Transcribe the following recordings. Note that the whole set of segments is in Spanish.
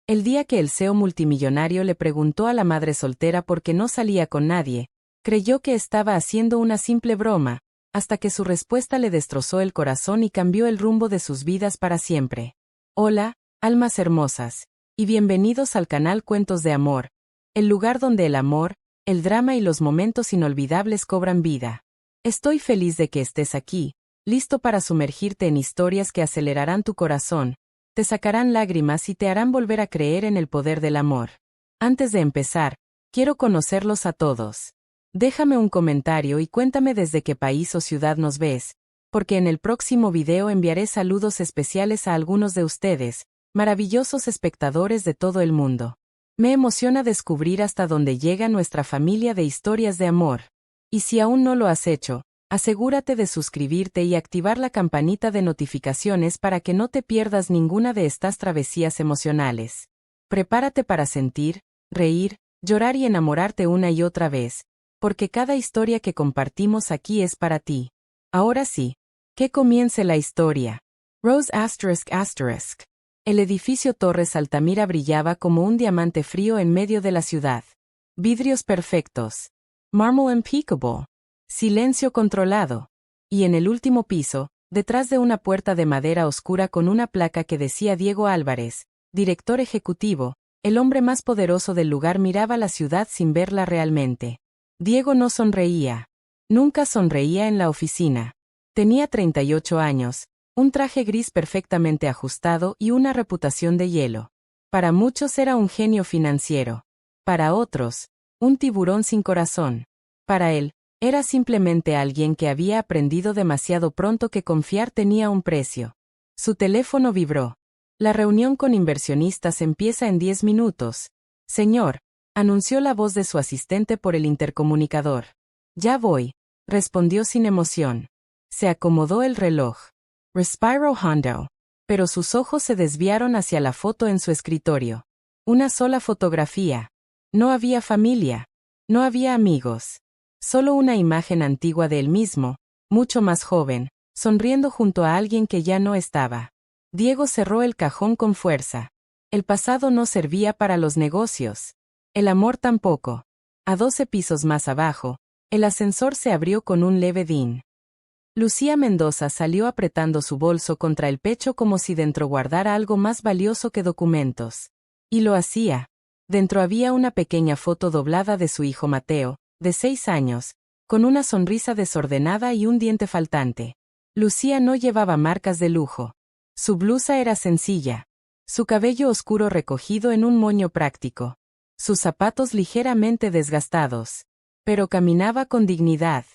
El día que el CEO multimillonario le preguntó a la madre soltera por qué no salía con nadie, creyó que estaba haciendo una simple broma, hasta que su respuesta le destrozó el corazón y cambió el rumbo de sus vidas para siempre. Hola, almas hermosas, y bienvenidos al canal Cuentos de Amor, el lugar donde el amor, el drama y los momentos inolvidables cobran vida. Estoy feliz de que estés aquí, listo para sumergirte en historias que acelerarán tu corazón, te sacarán lágrimas y te harán volver a creer en el poder del amor. Antes de empezar, quiero conocerlos a todos. Déjame un comentario y cuéntame desde qué país o ciudad nos ves, porque en el próximo video enviaré saludos especiales a algunos de ustedes, maravillosos espectadores de todo el mundo. Me emociona descubrir hasta dónde llega nuestra familia de historias de amor. Y si aún no lo has hecho, asegúrate de suscribirte y activar la campanita de notificaciones para que no te pierdas ninguna de estas travesías emocionales. Prepárate para sentir, reír, llorar y enamorarte una y otra vez, porque cada historia que compartimos aquí es para ti. Ahora sí, que comience la historia. Rose ****. El edificio Torres Altamira brillaba como un diamante frío en medio de la ciudad. Vidrios perfectos. Mármol impeccable. Silencio controlado. Y en el último piso, detrás de una puerta de madera oscura con una placa que decía Diego Álvarez, director ejecutivo, el hombre más poderoso del lugar miraba la ciudad sin verla realmente. Diego no sonreía. Nunca sonreía en la oficina. Tenía 38 años, un traje gris perfectamente ajustado y una reputación de hielo. Para muchos era un genio financiero. Para otros, un tiburón sin corazón. Para él, era simplemente alguien que había aprendido demasiado pronto que confiar tenía un precio. Su teléfono vibró. La reunión con inversionistas empieza en 10 minutos. Señor, anunció la voz de su asistente por el intercomunicador. Ya voy, respondió sin emoción. Se acomodó el reloj. Respiró hondo. Pero sus ojos se desviaron hacia la foto en su escritorio. Una sola fotografía. No había familia. No había amigos. Solo una imagen antigua de él mismo, mucho más joven, sonriendo junto a alguien que ya no estaba. Diego cerró el cajón con fuerza. El pasado no servía para los negocios. El amor tampoco. A 12 pisos más abajo, el ascensor se abrió con un leve din. Lucía Mendoza salió apretando su bolso contra el pecho como si dentro guardara algo más valioso que documentos. Y lo hacía. Dentro había una pequeña foto doblada de su hijo Mateo, de 6 años, con una sonrisa desordenada y un diente faltante. Lucía no llevaba marcas de lujo. Su blusa era sencilla. Su cabello oscuro recogido en un moño práctico. Sus zapatos ligeramente desgastados. Pero caminaba con dignidad.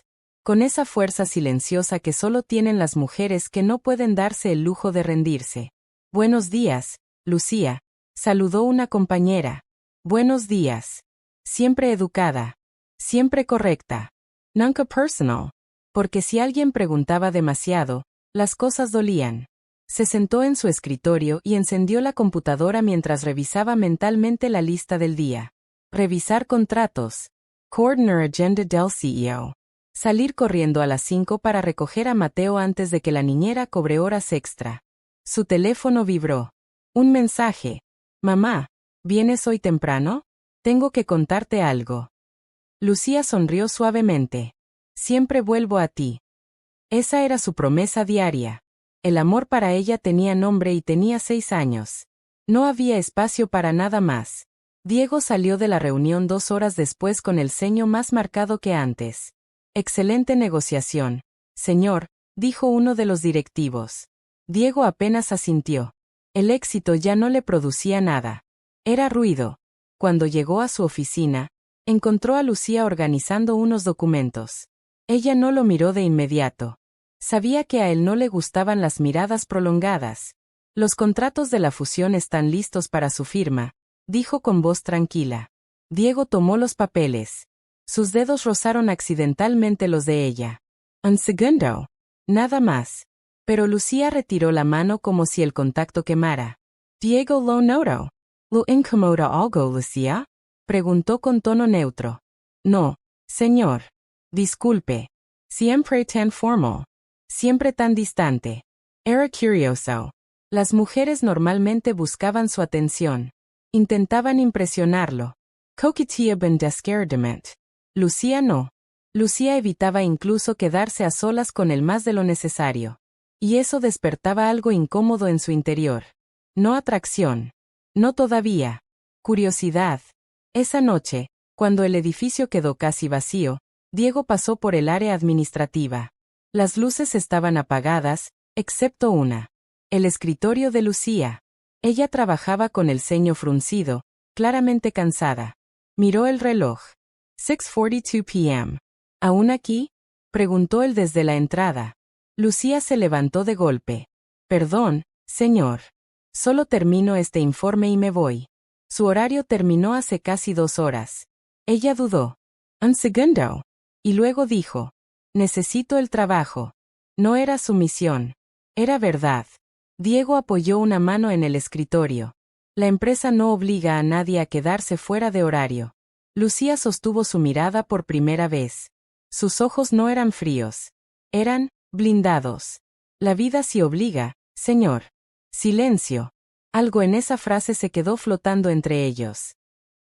Con esa fuerza silenciosa que solo tienen las mujeres que no pueden darse el lujo de rendirse. Buenos días, Lucía, saludó una compañera. Buenos días. Siempre educada. Siempre correcta. Nunca personal. Porque si alguien preguntaba demasiado, las cosas dolían. Se sentó en su escritorio y encendió la computadora mientras revisaba mentalmente la lista del día. Revisar contratos. Coordinate agenda del CEO. Salir corriendo a las 5 para recoger a Mateo antes de que la niñera cobre horas extra. Su teléfono vibró. Un mensaje. Mamá, ¿vienes hoy temprano? Tengo que contarte algo. Lucía sonrió suavemente. Siempre vuelvo a ti. Esa era su promesa diaria. El amor para ella tenía nombre y tenía 6 años. No había espacio para nada más. Diego salió de la reunión 2 horas después con el ceño más marcado que antes. Excelente negociación, señor, dijo uno de los directivos. Diego apenas asintió. El éxito ya no le producía nada. Era ruido. Cuando llegó a su oficina, encontró a Lucía organizando unos documentos. Ella no lo miró de inmediato. Sabía que a él no le gustaban las miradas prolongadas. Los contratos de la fusión están listos para su firma, dijo con voz tranquila. Diego tomó los papeles. Sus dedos rozaron accidentalmente los de ella. Un segundo. Nada más. Pero Lucía retiró la mano como si el contacto quemara. Diego lo notó. ¿Lo incomoda algo, Lucía? Preguntó con tono neutro. No, señor. Disculpe. Siempre tan formal. Siempre tan distante. Era curioso. Las mujeres normalmente buscaban su atención. Intentaban impresionarlo. Coquetteaban descaradamente. Lucía no. Lucía evitaba incluso quedarse a solas con él más de lo necesario. Y eso despertaba algo incómodo en su interior. No atracción. No todavía. Curiosidad. Esa noche, cuando el edificio quedó casi vacío, Diego pasó por el área administrativa. Las luces estaban apagadas, excepto una. El escritorio de Lucía. Ella trabajaba con el ceño fruncido, claramente cansada. Miró el reloj. 6:42 p.m. ¿Aún aquí? Preguntó él desde la entrada. Lucía se levantó de golpe. Perdón, señor. Solo termino este informe y me voy. Su horario terminó hace casi 2 horas. Ella dudó. Un segundo. Y luego dijo. Necesito el trabajo. No era sumisión. Era verdad. Diego apoyó una mano en el escritorio. La empresa no obliga a nadie a quedarse fuera de horario. Lucía sostuvo su mirada por primera vez. Sus ojos no eran fríos. Eran blindados. La vida sí obliga, señor. Silencio. Algo en esa frase se quedó flotando entre ellos.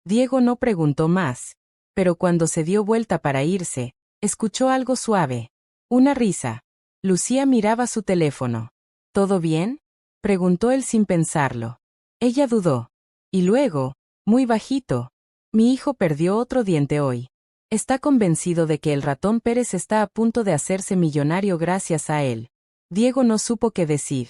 Diego no preguntó más, pero cuando se dio vuelta para irse, escuchó algo suave. Una risa. Lucía miraba su teléfono. ¿Todo bien? Preguntó él sin pensarlo. Ella dudó. Y luego, muy bajito, mi hijo perdió otro diente hoy. Está convencido de que el ratón Pérez está a punto de hacerse millonario gracias a él. Diego no supo qué decir.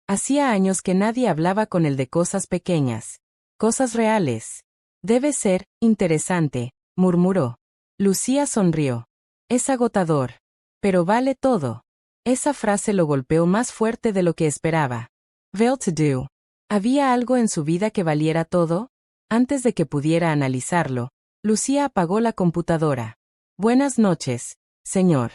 Hacía años que nadie hablaba con él de cosas pequeñas. Cosas reales. Debe ser interesante, murmuró. Lucía sonrió. Es agotador. Pero vale todo. Esa frase lo golpeó más fuerte de lo que esperaba. Well-to-do. ¿Había algo en su vida que valiera todo? Antes de que pudiera analizarlo, Lucía apagó la computadora. Buenas noches, señor.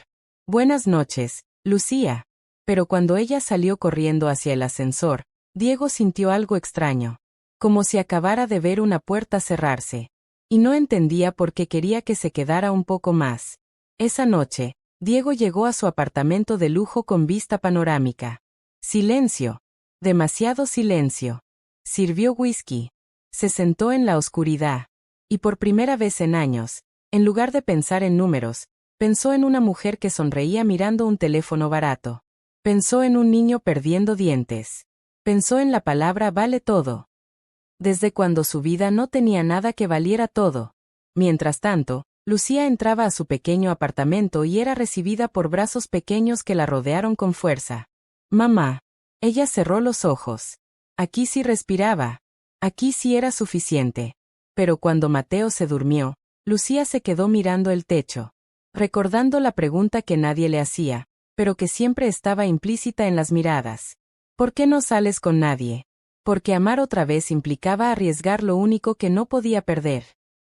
Buenas noches, Lucía. Pero cuando ella salió corriendo hacia el ascensor, Diego sintió algo extraño. Como si acabara de ver una puerta cerrarse. Y no entendía por qué quería que se quedara un poco más. Esa noche, Diego llegó a su apartamento de lujo con vista panorámica. Silencio. Demasiado silencio. Sirvió whisky. Se sentó en la oscuridad. Y por primera vez en años, en lugar de pensar en números, pensó en una mujer que sonreía mirando un teléfono barato. Pensó en un niño perdiendo dientes. Pensó en la palabra vale todo. Desde cuando su vida no tenía nada que valiera todo. Mientras tanto, Lucía entraba a su pequeño apartamento y era recibida por brazos pequeños que la rodearon con fuerza. Mamá. Ella cerró los ojos. Aquí sí respiraba. Aquí sí era suficiente. Pero cuando Mateo se durmió, Lucía se quedó mirando el techo, recordando la pregunta que nadie le hacía, pero que siempre estaba implícita en las miradas. ¿Por qué no sales con nadie? Porque amar otra vez implicaba arriesgar lo único que no podía perder.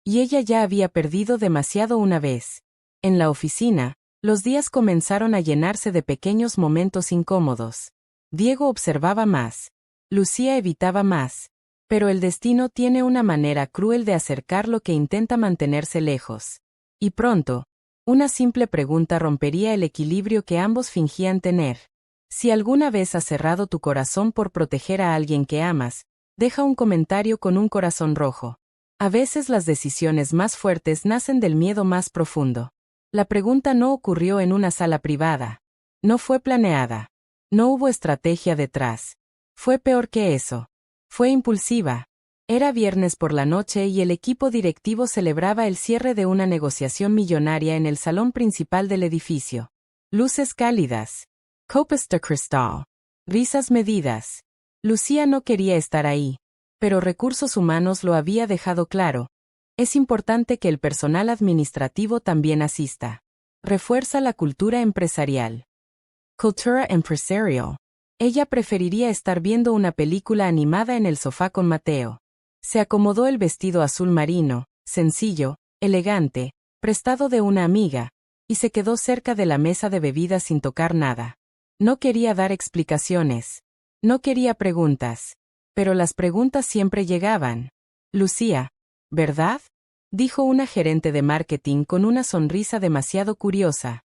Y ella ya había perdido demasiado una vez. En la oficina, los días comenzaron a llenarse de pequeños momentos incómodos. Diego observaba más. Lucía evitaba más. Pero el destino tiene una manera cruel de acercar lo que intenta mantenerse lejos. Y pronto, una simple pregunta rompería el equilibrio que ambos fingían tener. Si alguna vez has cerrado tu corazón por proteger a alguien que amas, deja un comentario con un corazón rojo. A veces las decisiones más fuertes nacen del miedo más profundo. La pregunta no ocurrió en una sala privada. No fue planeada. No hubo estrategia detrás. Fue peor que eso. Fue impulsiva. Era viernes por la noche y el equipo directivo celebraba el cierre de una negociación millonaria en el salón principal del edificio. Luces cálidas. Copas de cristal. Risas medidas. Lucía no quería estar ahí, pero Recursos Humanos lo había dejado claro. Es importante que el personal administrativo también asista. Refuerza la cultura empresarial. Cultura empresarial. Ella preferiría estar viendo una película animada en el sofá con Mateo. Se acomodó el vestido azul marino, sencillo, elegante, prestado de una amiga, y se quedó cerca de la mesa de bebidas sin tocar nada. No quería dar explicaciones. No quería preguntas. Pero las preguntas siempre llegaban. Lucía, ¿verdad? Dijo una gerente de marketing con una sonrisa demasiado curiosa.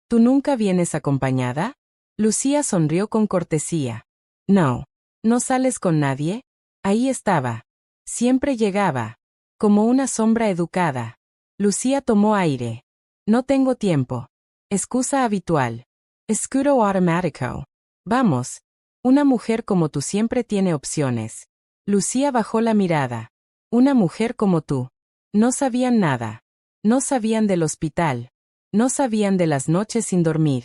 ¿Tú nunca vienes acompañada? Lucía sonrió con cortesía. No. ¿No sales con nadie? Ahí estaba. Siempre llegaba. Como una sombra educada. Lucía tomó aire. No tengo tiempo. Excusa habitual. Escudo automático. Vamos. Una mujer como tú siempre tiene opciones. Lucía bajó la mirada. Una mujer como tú. No sabían nada. No sabían del hospital. No sabían de las noches sin dormir.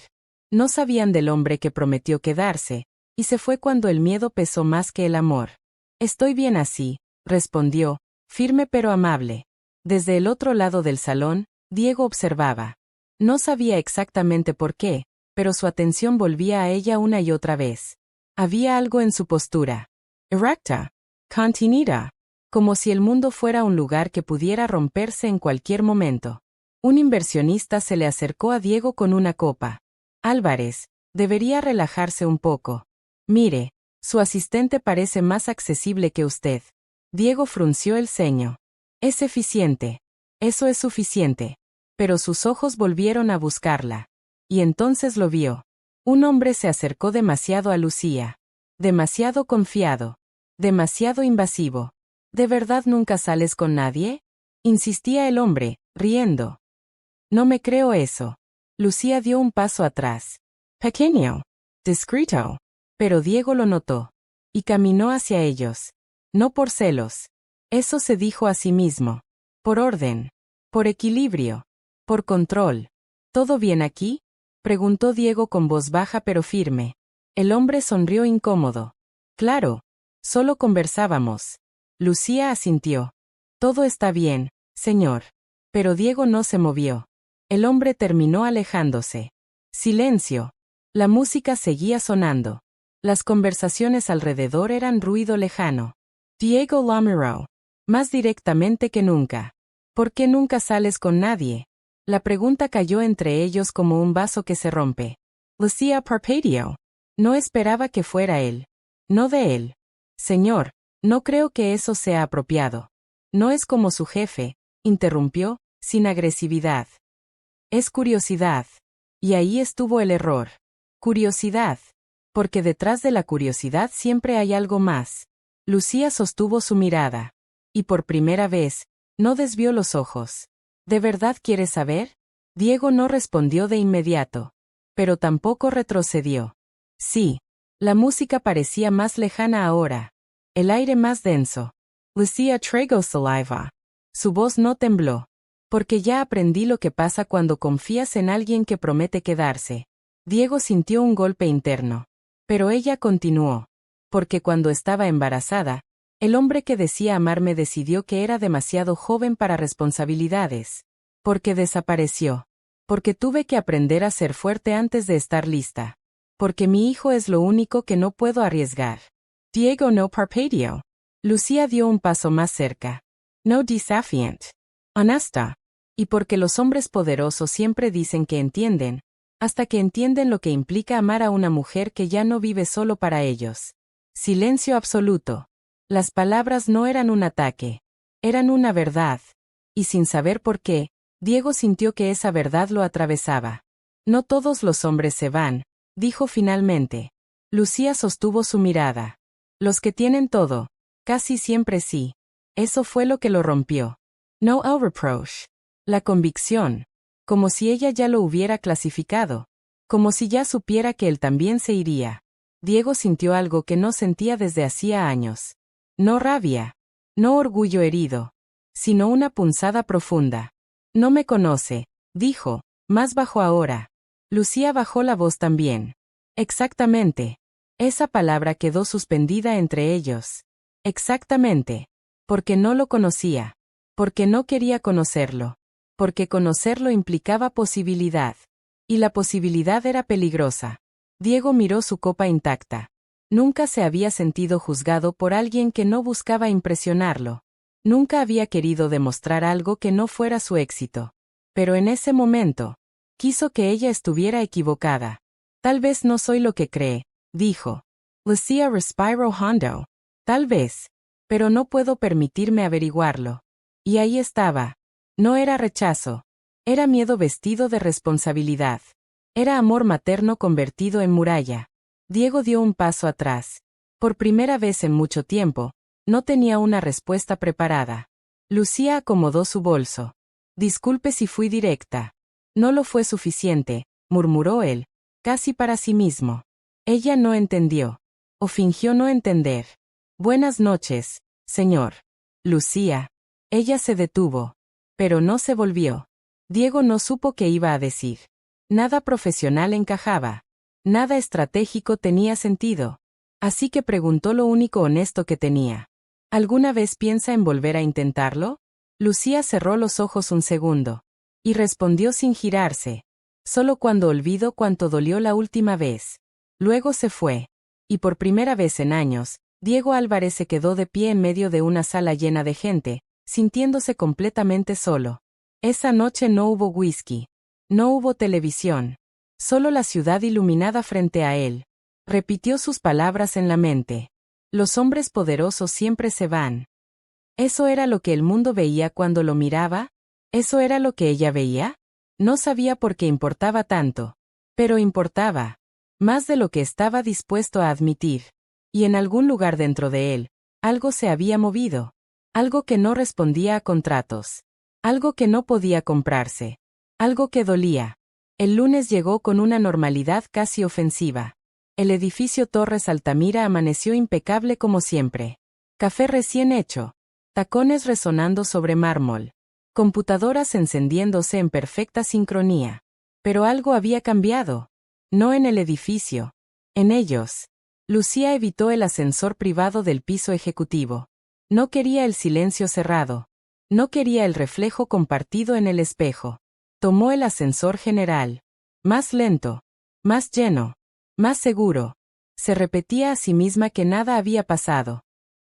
No sabían del hombre que prometió quedarse, y se fue cuando el miedo pesó más que el amor. Estoy bien así, respondió, firme pero amable. Desde el otro lado del salón, Diego observaba. No sabía exactamente por qué, pero su atención volvía a ella una y otra vez. Había algo en su postura. Erecta. Contenida. Como si el mundo fuera un lugar que pudiera romperse en cualquier momento. Un inversionista se le acercó a Diego con una copa. Álvarez, debería relajarse un poco. Mire, su asistente parece más accesible que usted. Diego frunció el ceño. Es eficiente. Eso es suficiente. Pero sus ojos volvieron a buscarla. Y entonces lo vio. Un hombre se acercó demasiado a Lucía. Demasiado confiado. Demasiado invasivo. ¿De verdad nunca sales con nadie? Insistía el hombre, riendo. No me creo eso. Lucía dio un paso atrás. Pequeño. Discreto. Pero Diego lo notó. Y caminó hacia ellos. No por celos. Eso se dijo a sí mismo. Por orden. Por equilibrio. Por control. ¿Todo bien aquí? Preguntó Diego con voz baja pero firme. El hombre sonrió incómodo. Claro. Solo conversábamos. Lucía asintió. Todo está bien, señor. Pero Diego no se movió. El hombre terminó alejándose. Silencio. La música seguía sonando. Las conversaciones alrededor eran ruido lejano. Diego la miró. Más directamente que nunca. ¿Por qué nunca sales con nadie? La pregunta cayó entre ellos como un vaso que se rompe. Lucía parpadeó. No esperaba que fuera él. No de él. Señor, no creo que eso sea apropiado. No es como su jefe, interrumpió, sin agresividad. Es curiosidad. Y ahí estuvo el error. Curiosidad. Porque detrás de la curiosidad siempre hay algo más. Lucía sostuvo su mirada. Y por primera vez, no desvió los ojos. ¿De verdad quieres saber? Diego no respondió de inmediato. Pero tampoco retrocedió. Sí. La música parecía más lejana ahora. El aire más denso. Lucía tragó saliva. Su voz no tembló. Porque ya aprendí lo que pasa cuando confías en alguien que promete quedarse. Diego sintió un golpe interno. Pero ella continuó. Porque cuando estaba embarazada, el hombre que decía amarme decidió que era demasiado joven para responsabilidades. Porque desapareció. Porque tuve que aprender a ser fuerte antes de estar lista. Porque mi hijo es lo único que no puedo arriesgar. Diego no parpadeó. Lucía dio un paso más cerca. No desafiant. Honesta. Y porque los hombres poderosos siempre dicen que entienden, hasta que entienden lo que implica amar a una mujer que ya no vive solo para ellos. Silencio absoluto. Las palabras no eran un ataque. Eran una verdad. Y sin saber por qué, Diego sintió que esa verdad lo atravesaba. No todos los hombres se van, dijo finalmente. Lucía sostuvo su mirada. Los que tienen todo, casi siempre sí. Eso fue lo que lo rompió. No el reproche. La convicción. Como si ella ya lo hubiera clasificado. Como si ya supiera que él también se iría. Diego sintió algo que no sentía desde hacía años. No rabia. No orgullo herido. Sino una punzada profunda. No me conoce, dijo, más bajo ahora. Lucía bajó la voz también. Exactamente. Esa palabra quedó suspendida entre ellos. Exactamente. Porque no lo conocía. Porque no quería conocerlo. Porque conocerlo implicaba posibilidad. Y la posibilidad era peligrosa. Diego miró su copa intacta. Nunca se había sentido juzgado por alguien que no buscaba impresionarlo. Nunca había querido demostrar algo que no fuera su éxito. Pero en ese momento, quiso que ella estuviera equivocada. Tal vez no soy lo que cree, dijo. Lucía respiró hondo. Tal vez. Pero no puedo permitirme averiguarlo. Y ahí estaba. No era rechazo. Era miedo vestido de responsabilidad. Era amor materno convertido en muralla. Diego dio un paso atrás. Por primera vez en mucho tiempo, No tenía una respuesta preparada. Lucía acomodó su bolso. Disculpe si fui directa. No lo fue suficiente, murmuró él, casi para sí mismo. Ella no entendió. O fingió no entender. Buenas noches, señor. Lucía. Ella se detuvo. Pero no se volvió. Diego no supo qué iba a decir. Nada profesional encajaba. Nada estratégico tenía sentido. Así que preguntó lo único honesto que tenía. ¿Alguna vez piensa en volver a intentarlo? Lucía cerró los ojos un segundo. Y respondió sin girarse. Solo cuando olvidó cuánto dolió la última vez. Luego se fue. Y por primera vez en años, Diego Álvarez se quedó de pie en medio de una sala llena de gente, sintiéndose completamente solo. Esa noche no hubo whisky. No hubo televisión. Solo la ciudad iluminada frente a él. Repitió sus palabras en la mente. Los hombres poderosos siempre se van. ¿Eso era lo que el mundo veía cuando lo miraba? ¿Eso era lo que ella veía? No sabía por qué importaba tanto. Pero importaba. Más de lo que estaba dispuesto a admitir. Y en algún lugar dentro de él, algo se había movido. Algo que no respondía a contratos. Algo que no podía comprarse. Algo que dolía. El lunes llegó con una normalidad casi ofensiva. El edificio Torres Altamira amaneció impecable como siempre. Café recién hecho. Tacones resonando sobre mármol. Computadoras encendiéndose en perfecta sincronía. Pero algo había cambiado. No en el edificio. En ellos. Lucía evitó el ascensor privado del piso ejecutivo. No quería el silencio cerrado. No quería el reflejo compartido en el espejo. Tomó el ascensor general. Más lento. Más lleno. Más seguro. Se repetía a sí misma que nada había pasado.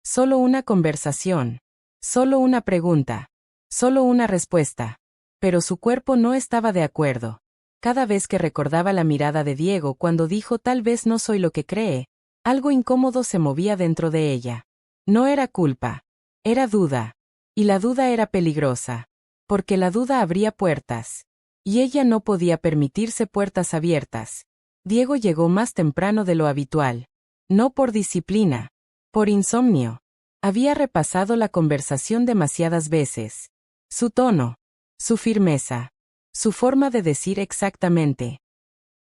Solo una conversación. Solo una pregunta. Solo una respuesta. Pero su cuerpo no estaba de acuerdo. Cada vez que recordaba la mirada de Diego cuando dijo tal vez no soy lo que cree, algo incómodo se movía dentro de ella. No era culpa. Era duda. Y la duda era peligrosa. Porque la duda abría puertas. Y ella no podía permitirse puertas abiertas. Diego llegó más temprano de lo habitual. No por disciplina. Por insomnio. Había repasado la conversación demasiadas veces. Su tono. Su firmeza. Su forma de decir exactamente.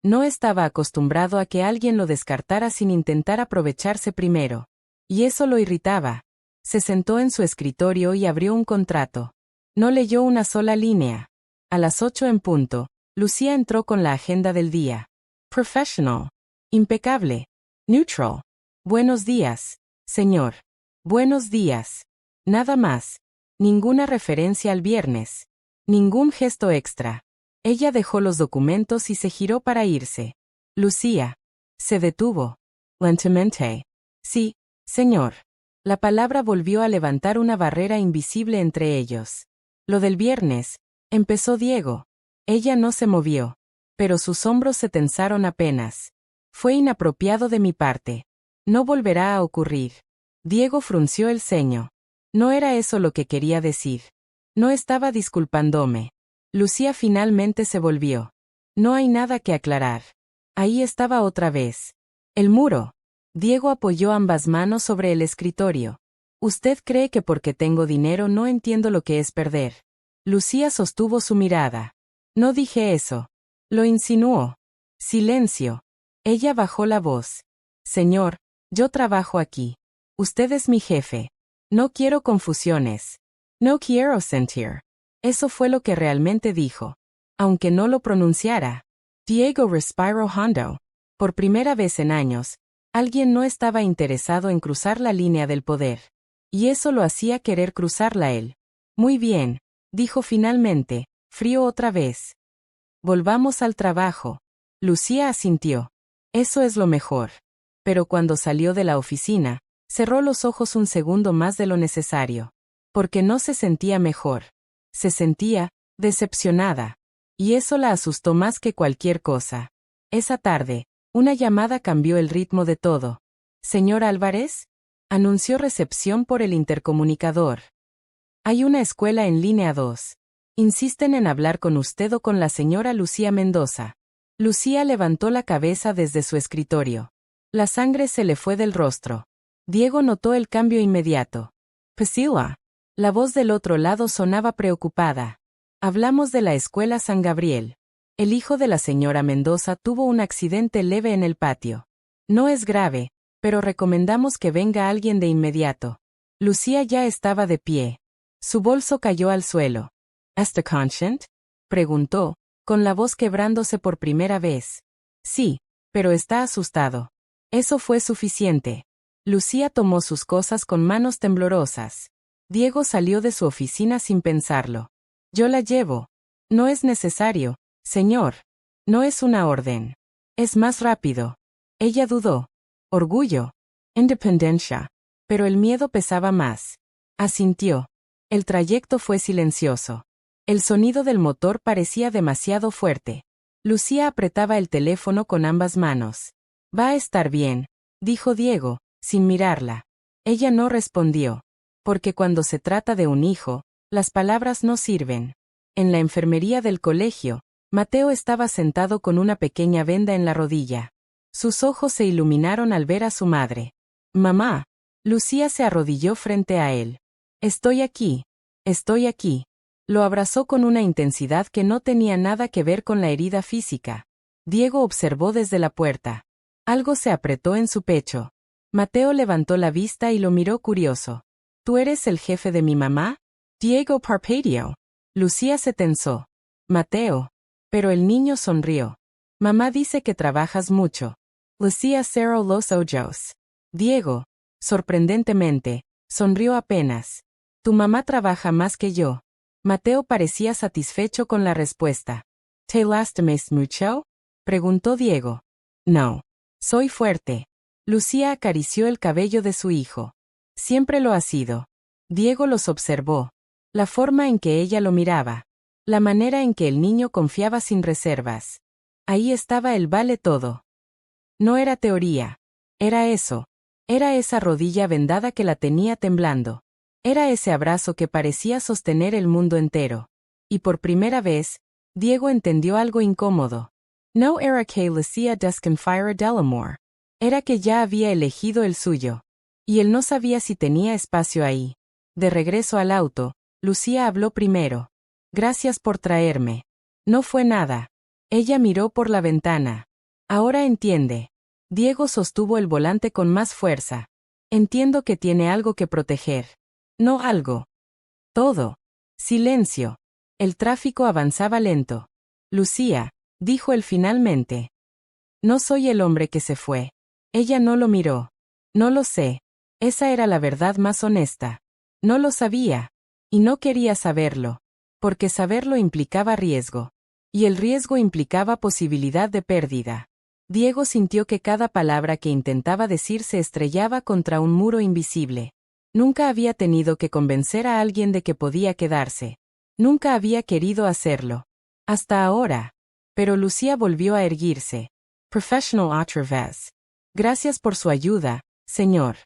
No estaba acostumbrado a que alguien lo descartara sin intentar aprovecharse primero. Y eso lo irritaba. Se sentó en su escritorio y abrió un contrato. No leyó una sola línea. A las 8 en punto, Lucía entró con la agenda del día. Professional. Impecable. Neutral. Buenos días, señor. Buenos días. Nada más. Ninguna referencia al viernes. Ningún gesto extra. Ella dejó los documentos y se giró para irse. Lucía. Se detuvo. Lentamente. Sí, señor. La palabra volvió a levantar una barrera invisible entre ellos. Lo del viernes, empezó Diego. Ella no se movió. Pero sus hombros se tensaron apenas. Fue inapropiado de mi parte. No volverá a ocurrir. Diego frunció el ceño. No era eso lo que quería decir. No estaba disculpándome. Lucía finalmente se volvió. No hay nada que aclarar. Ahí estaba otra vez. El muro. Diego apoyó ambas manos sobre el escritorio. ¿Usted cree que porque tengo dinero no entiendo lo que es perder? Lucía sostuvo su mirada. No dije eso. Lo insinuó. Silencio. Ella bajó la voz. Señor, yo trabajo aquí. Usted es mi jefe. No quiero confusiones. No quiero sentir. Eso fue lo que realmente dijo. Aunque no lo pronunciara. Diego respiró hondo. Por primera vez en años, alguien no estaba interesado en cruzar la línea del poder. Y eso lo hacía querer cruzarla él. Muy bien, dijo finalmente, frío otra vez. Volvamos al trabajo. Lucía asintió. Eso es lo mejor. Pero cuando salió de la oficina, cerró los ojos un segundo más de lo necesario. Porque no se sentía mejor. Se sentía decepcionada. Y eso la asustó más que cualquier cosa. Esa tarde, una llamada cambió el ritmo de todo. ¿Señor Álvarez? Anunció recepción por el intercomunicador. Hay una escuela en línea 2. Insisten en hablar con usted o con la señora Lucía Mendoza. Lucía levantó la cabeza desde su escritorio. La sangre se le fue del rostro. Diego notó el cambio inmediato. Priscilla. La voz del otro lado sonaba preocupada. Hablamos de la escuela San Gabriel. El hijo de la señora Mendoza tuvo un accidente leve en el patio. No es grave, pero recomendamos que venga alguien de inmediato. Lucía ya estaba de pie. Su bolso cayó al suelo. ¿Está conscient?, preguntó, con la voz quebrándose por primera vez. Sí, pero está asustado. Eso fue suficiente. Lucía tomó sus cosas con manos temblorosas. Diego salió de su oficina sin pensarlo. Yo la llevo. No es necesario, señor. No es una orden. Es más rápido. Ella dudó. Orgullo. Independencia. Pero el miedo pesaba más. Asintió. El trayecto fue silencioso. El sonido del motor parecía demasiado fuerte. Lucía apretaba el teléfono con ambas manos. Va a estar bien, dijo Diego, sin mirarla. Ella no respondió. Porque cuando se trata de un hijo, las palabras no sirven. En la enfermería del colegio, Mateo estaba sentado con una pequeña venda en la rodilla. Sus ojos se iluminaron al ver a su madre. Mamá. Lucía se arrodilló frente a él. Estoy aquí. Estoy aquí. Lo abrazó con una intensidad que no tenía nada que ver con la herida física. Diego observó desde la puerta. Algo se apretó en su pecho. Mateo levantó la vista y lo miró curioso. ¿Tú eres el jefe de mi mamá? Diego parpadeó. Lucía se tensó. Mateo. Pero el niño sonrió. Mamá dice que trabajas mucho. Lucía cerró los ojos. Diego, sorprendentemente, sonrió apenas. Tu mamá trabaja más que yo. Mateo parecía satisfecho con la respuesta. ¿Te lastimas mucho?, preguntó Diego. No. Soy fuerte. Lucía acarició el cabello de su hijo. Siempre lo ha sido. Diego los observó. La forma en que ella lo miraba. La manera en que el niño confiaba sin reservas. Ahí estaba el vale todo. No era teoría. Era eso. Era esa rodilla vendada que la tenía temblando. Era ese abrazo que parecía sostener el mundo entero. Y por primera vez, Diego entendió algo incómodo. No era que Lucía desconfiara del amor. Era que ya había elegido el suyo. Y él no sabía si tenía espacio ahí. De regreso al auto, Lucía habló primero. Gracias por traerme. No fue nada. Ella miró por la ventana. Ahora entiende. Diego sostuvo el volante con más fuerza. Entiendo que tiene algo que proteger. No algo. Todo. Silencio. El tráfico avanzaba lento. Lucía, dijo él finalmente. No soy el hombre que se fue. Ella no lo miró. No lo sé. Esa era la verdad más honesta. No lo sabía. Y no quería saberlo. Porque saberlo implicaba riesgo. Y el riesgo implicaba posibilidad de pérdida. Diego sintió que cada palabra que intentaba decir se estrellaba contra un muro invisible. Nunca había tenido que convencer a alguien de que podía quedarse. Nunca había querido hacerlo. Hasta ahora. Pero Lucía volvió a erguirse. Professional otra vez. Gracias por su ayuda, señor.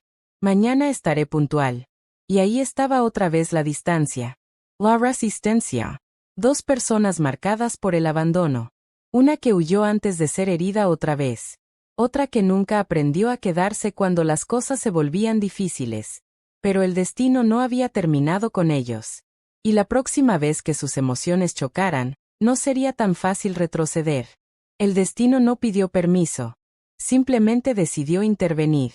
Mañana estaré puntual. Y ahí estaba otra vez la distancia. La resistencia. Dos personas marcadas por el abandono. Una que huyó antes de ser herida otra vez. Otra que nunca aprendió a quedarse cuando las cosas se volvían difíciles. Pero el destino no había terminado con ellos. Y la próxima vez que sus emociones chocaran, no sería tan fácil retroceder. El destino no pidió permiso. Simplemente decidió intervenir.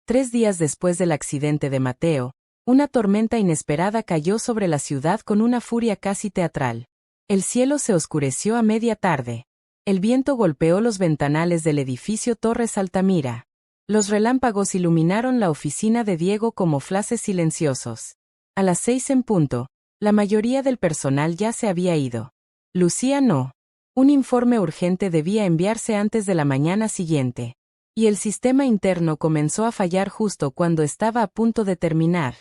3 días después del accidente de Mateo, una tormenta inesperada cayó sobre la ciudad con una furia casi teatral. El cielo se oscureció a media tarde. El viento golpeó los ventanales del edificio Torres Altamira. Los relámpagos iluminaron la oficina de Diego como flashes silenciosos. A las 6 en punto, la mayoría del personal ya se había ido. Lucía no. Un informe urgente debía enviarse antes de la mañana siguiente. Y el sistema interno comenzó a fallar justo cuando estaba a punto de terminar.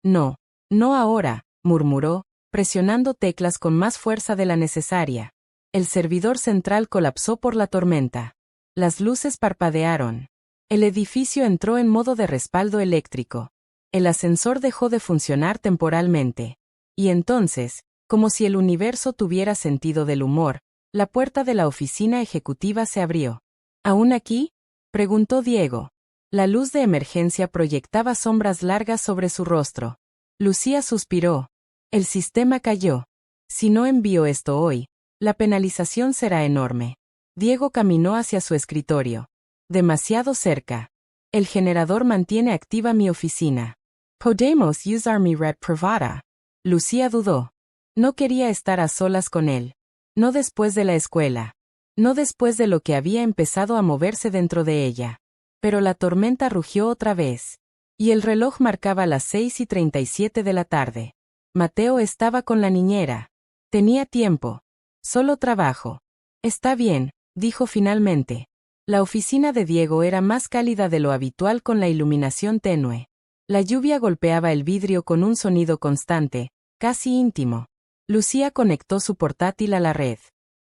No, no ahora, murmuró, presionando teclas con más fuerza de la necesaria. El servidor central colapsó por la tormenta. Las luces parpadearon. El edificio entró en modo de respaldo eléctrico. El ascensor dejó de funcionar temporalmente. Y entonces, como si el universo tuviera sentido del humor, la puerta de la oficina ejecutiva se abrió. ¿Aún aquí?, preguntó Diego. La luz de emergencia proyectaba sombras largas sobre su rostro. Lucía suspiró. El sistema cayó. Si no envío esto hoy, la penalización será enorme. Diego caminó hacia su escritorio. Demasiado cerca. El generador mantiene activa mi oficina. ¿Podemos usar mi red privada? Lucía dudó. No quería estar a solas con él. No después de la escuela. No después de lo que había empezado a moverse dentro de ella. Pero la tormenta rugió otra vez. Y el reloj marcaba las 6:37 de la tarde. Mateo estaba con la niñera. Tenía tiempo. Solo trabajo. Está bien, dijo finalmente. La oficina de Diego era más cálida de lo habitual con la iluminación tenue. La lluvia golpeaba el vidrio con un sonido constante, casi íntimo. Lucía conectó su portátil a la red.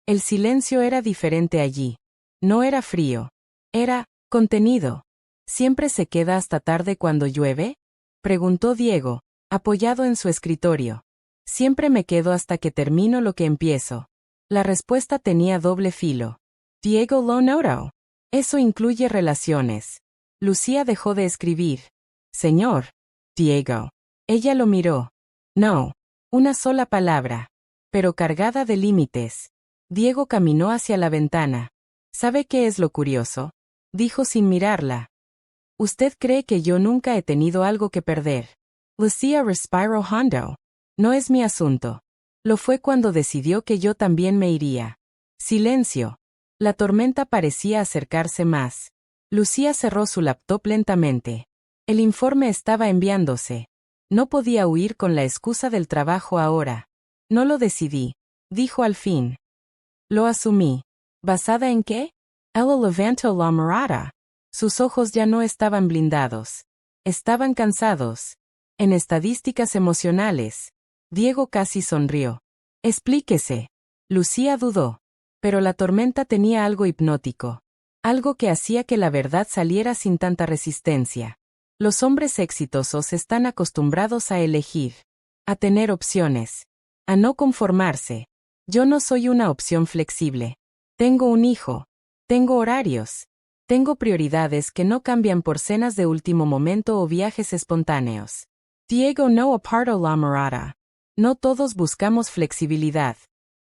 El silencio era diferente allí. No era frío. Era contenido. ¿Siempre se queda hasta tarde cuando llueve? Preguntó Diego, apoyado en su escritorio. Siempre me quedo hasta que termino lo que empiezo. La respuesta tenía doble filo. Diego lo notó. Eso incluye relaciones. Lucía dejó de escribir. Señor. Diego. Ella lo miró. No. Una sola palabra. Pero cargada de límites. Diego caminó hacia la ventana. ¿Sabe qué es lo curioso? Dijo sin mirarla. Usted cree que yo nunca he tenido algo que perder. Lucía respiró hondo. No es mi asunto. Lo fue cuando decidió que yo también me iría. Silencio. La tormenta parecía acercarse más. Lucía cerró su laptop lentamente. El informe estaba enviándose. No podía huir con la excusa del trabajo ahora. No lo decidí, dijo al fin. Lo asumí. ¿Basada en qué? Ella levantó la mirada. Sus ojos ya no estaban blindados. Estaban cansados. En estadísticas emocionales. Diego casi sonrió. Explíquese. Lucía dudó. Pero la tormenta tenía algo hipnótico. Algo que hacía que la verdad saliera sin tanta resistencia. Los hombres exitosos están acostumbrados a elegir. A tener opciones. A no conformarse. Yo no soy una opción flexible. Tengo un hijo. Tengo horarios. Tengo prioridades que no cambian por cenas de último momento o viajes espontáneos. Diego no apartó la mirada. No todos buscamos flexibilidad.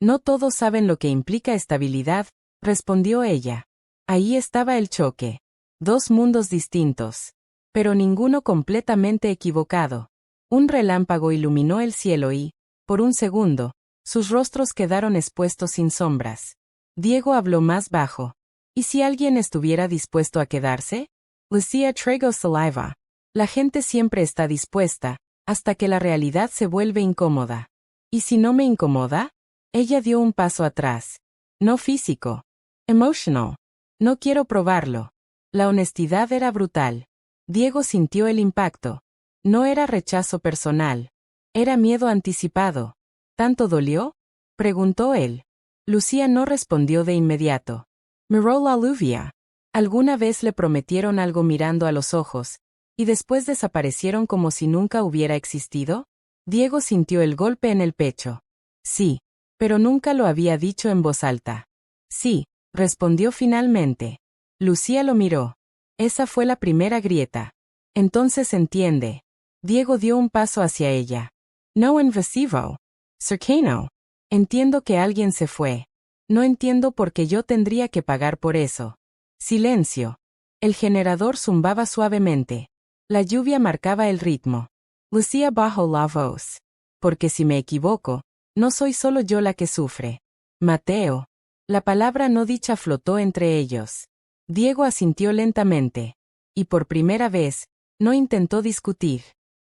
No todos saben lo que implica estabilidad, respondió ella. Ahí estaba el choque. Dos mundos distintos. Pero ninguno completamente equivocado. Un relámpago iluminó el cielo y, por un segundo, sus rostros quedaron expuestos sin sombras. Diego habló más bajo. ¿Y si alguien estuviera dispuesto a quedarse? Lucía tragó saliva. La gente siempre está dispuesta, hasta que la realidad se vuelve incómoda. ¿Y si no me incomoda? Ella dio un paso atrás. No físico. Emotional. No quiero probarlo. La honestidad era brutal. Diego sintió el impacto. No era rechazo personal. Era miedo anticipado. ¿Tanto dolió? Preguntó él. Lucía no respondió de inmediato. Miró la lluvia. Alguna vez le prometieron algo mirando a los ojos, y después desaparecieron como si nunca hubiera existido. Diego sintió el golpe en el pecho. Sí, pero nunca lo había dicho en voz alta. Sí, respondió finalmente. Lucía lo miró. Esa fue la primera grieta. Entonces entiende. Diego dio un paso hacia ella. No invasivo. Cercano. Entiendo que alguien se fue. No entiendo por qué yo tendría que pagar por eso. Silencio. El generador zumbaba suavemente. La lluvia marcaba el ritmo. Lucía bajó la voz. Porque si me equivoco, no soy solo yo la que sufre. Mateo. La palabra no dicha flotó entre ellos. Diego asintió lentamente. Y por primera vez, no intentó discutir.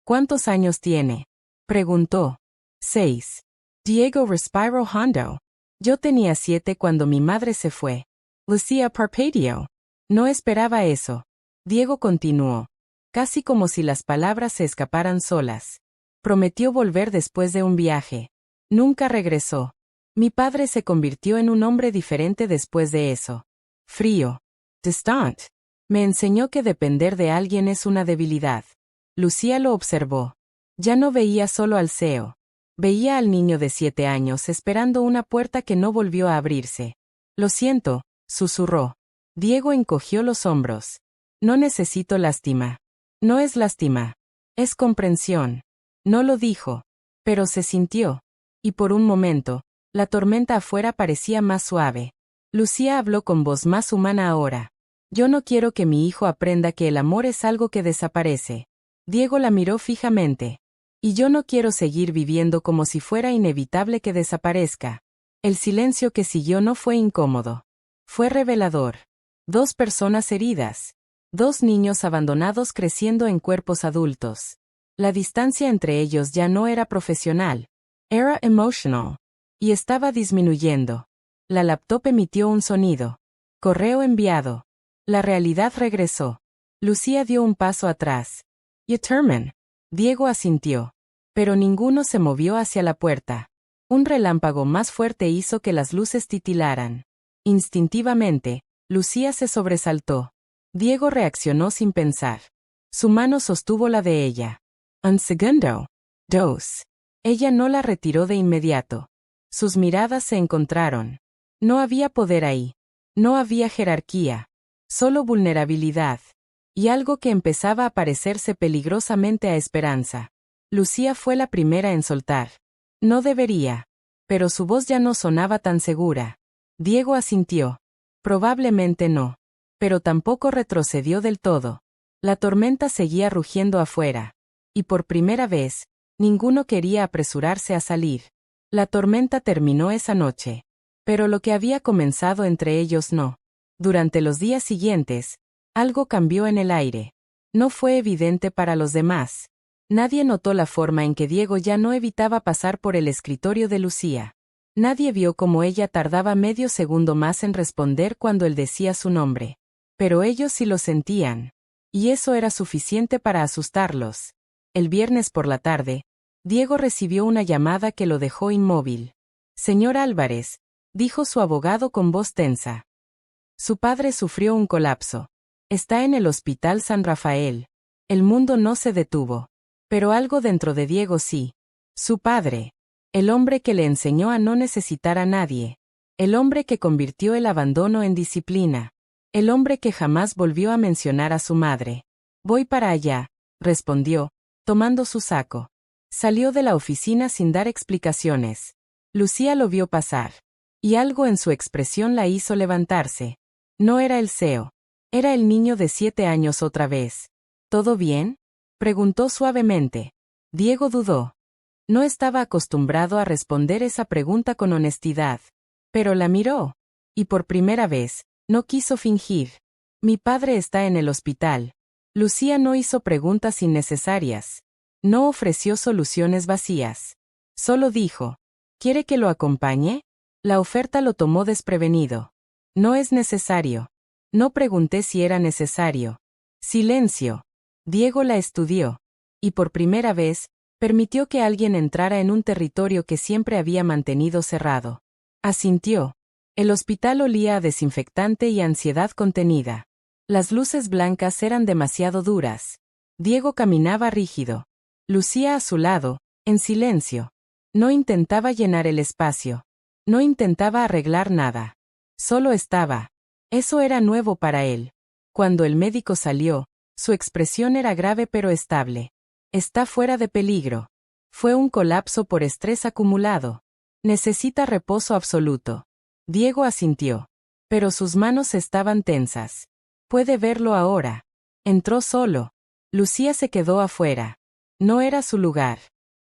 ¿Cuántos años tiene? Preguntó. 6. Diego respiró hondo. Yo tenía 7 cuando mi madre se fue. Lucía parpadeó. No esperaba eso. Diego continuó. Casi como si las palabras se escaparan solas. Prometió volver después de un viaje. Nunca regresó. Mi padre se convirtió en un hombre diferente después de eso. Frío. Distant. Me enseñó que depender de alguien es una debilidad. Lucía lo observó. Ya no veía solo al CEO. Veía al niño de 7 años esperando una puerta que no volvió a abrirse. Lo siento, susurró. Diego encogió los hombros. No necesito lástima. No es lástima. Es comprensión. No lo dijo. Pero se sintió. Y por un momento, la tormenta afuera parecía más suave. Lucía habló con voz más humana ahora. Yo no quiero que mi hijo aprenda que el amor es algo que desaparece. Diego la miró fijamente. Y yo no quiero seguir viviendo como si fuera inevitable que desaparezca. El silencio que siguió no fue incómodo. Fue revelador. 2 personas heridas. 2 niños abandonados creciendo en cuerpos adultos. La distancia entre ellos ya no era profesional. Era emotional. Y estaba disminuyendo. La laptop emitió un sonido. Correo enviado. La realidad regresó. Lucía dio un paso atrás. Terman. Diego asintió. Pero ninguno se movió hacia la puerta. Un relámpago más fuerte hizo que las luces titilaran. Instintivamente, Lucía se sobresaltó. Diego reaccionó sin pensar. Su mano sostuvo la de ella. Un segundo. 2. Ella no la retiró de inmediato. Sus miradas se encontraron. No había poder ahí. No había jerarquía. Solo vulnerabilidad. Y algo que empezaba a parecerse peligrosamente a Esperanza. Lucía fue la primera en soltar. No debería. Pero su voz ya no sonaba tan segura. Diego asintió. Probablemente no. Pero tampoco retrocedió del todo. La tormenta seguía rugiendo afuera. Y por primera vez, ninguno quería apresurarse a salir. La tormenta terminó esa noche. Pero lo que había comenzado entre ellos no. Durante los días siguientes, algo cambió en el aire. No fue evidente para los demás. Nadie notó la forma en que Diego ya no evitaba pasar por el escritorio de Lucía. Nadie vio cómo ella tardaba medio segundo más en responder cuando él decía su nombre. Pero ellos sí lo sentían. Y eso era suficiente para asustarlos. El viernes por la tarde, Diego recibió una llamada que lo dejó inmóvil. Señor Álvarez, dijo su abogado con voz tensa. Su padre sufrió un colapso. Está en el Hospital San Rafael. El mundo no se detuvo. Pero algo dentro de Diego sí. Su padre. El hombre que le enseñó a no necesitar a nadie. El hombre que convirtió el abandono en disciplina. El hombre que jamás volvió a mencionar a su madre. Voy para allá, respondió, tomando su saco. Salió de la oficina sin dar explicaciones. Lucía lo vio pasar. Y algo en su expresión la hizo levantarse. No era el CEO. Era el niño de 7 años otra vez. ¿Todo bien?, preguntó suavemente. Diego dudó. No estaba acostumbrado a responder esa pregunta con honestidad. Pero la miró. Y por primera vez, no quiso fingir. Mi padre está en el hospital. Lucía no hizo preguntas innecesarias. No ofreció soluciones vacías. Solo dijo, ¿quiere que lo acompañe? La oferta lo tomó desprevenido. No es necesario. No pregunté si era necesario. Silencio. Diego la estudió. Y por primera vez, permitió que alguien entrara en un territorio que siempre había mantenido cerrado. Asintió. El hospital olía a desinfectante y ansiedad contenida. Las luces blancas eran demasiado duras. Diego caminaba rígido. Lucía a su lado, en silencio. No intentaba llenar el espacio. No intentaba arreglar nada. Solo estaba. Eso era nuevo para él. Cuando el médico salió, su expresión era grave pero estable. Está fuera de peligro. Fue un colapso por estrés acumulado. Necesita reposo absoluto. Diego asintió. Pero sus manos estaban tensas. Puede verlo ahora. Entró solo. Lucía se quedó afuera. No era su lugar.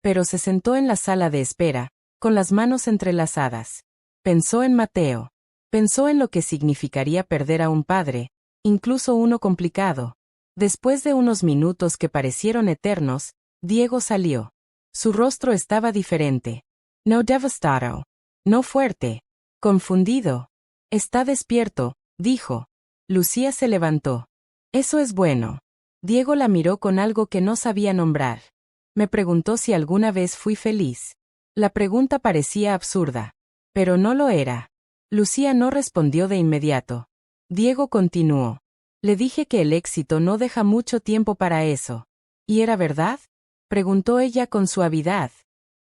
Pero se sentó en la sala de espera, con las manos entrelazadas. Pensó en Mateo. Pensó en lo que significaría perder a un padre, incluso uno complicado. Después de unos minutos que parecieron eternos, Diego salió. Su rostro estaba diferente. No devastado. No fuerte. Confundido. Está despierto, dijo. Lucía se levantó. Eso es bueno. Diego la miró con algo que no sabía nombrar. Me preguntó si alguna vez fui feliz. La pregunta parecía absurda. Pero no lo era. Lucía no respondió de inmediato. Diego continuó. Le dije que el éxito no deja mucho tiempo para eso. ¿Y era verdad?, preguntó ella con suavidad.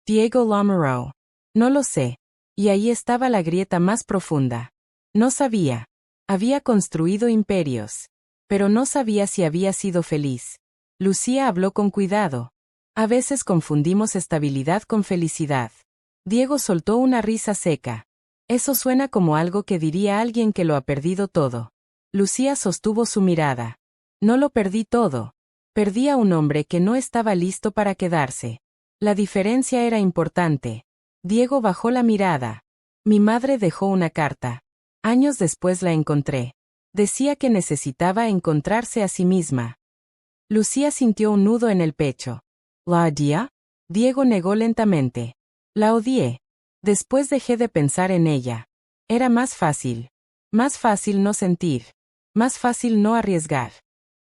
Diego Lamoureux. No lo sé. Y ahí estaba la grieta más profunda. No sabía. Había construido imperios. pero no sabía si había sido feliz. Lucía habló con cuidado. A veces confundimos estabilidad con felicidad. Diego soltó una risa seca. Eso suena como algo que diría alguien que lo ha perdido todo. Lucía sostuvo su mirada. No lo perdí todo. Perdí a un hombre que no estaba listo para quedarse. La diferencia era importante. Diego bajó la mirada. Mi madre dejó una carta. Años después la encontré. Decía que necesitaba encontrarse a sí misma. Lucía sintió un nudo en el pecho. ¿La odia? Diego negó lentamente. La odié. Después dejé de pensar en ella. Era más fácil. Más fácil no sentir. Más fácil no arriesgar.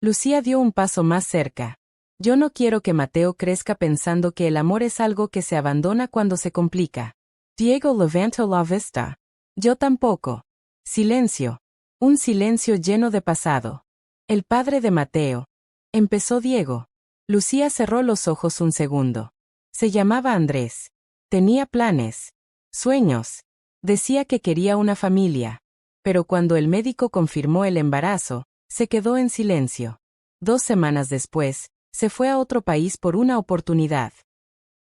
Lucía dio un paso más cerca. Yo no quiero que Mateo crezca pensando que el amor es algo que se abandona cuando se complica. Diego levantó la vista. Yo tampoco. Silencio. Un silencio lleno de pasado. El padre de Mateo. Empezó Diego. Lucía cerró los ojos un segundo. Se llamaba Andrés. Tenía planes. Sueños. Decía que quería una familia. Pero cuando el médico confirmó el embarazo, se quedó en silencio. 2 semanas después, se fue a otro país por una oportunidad.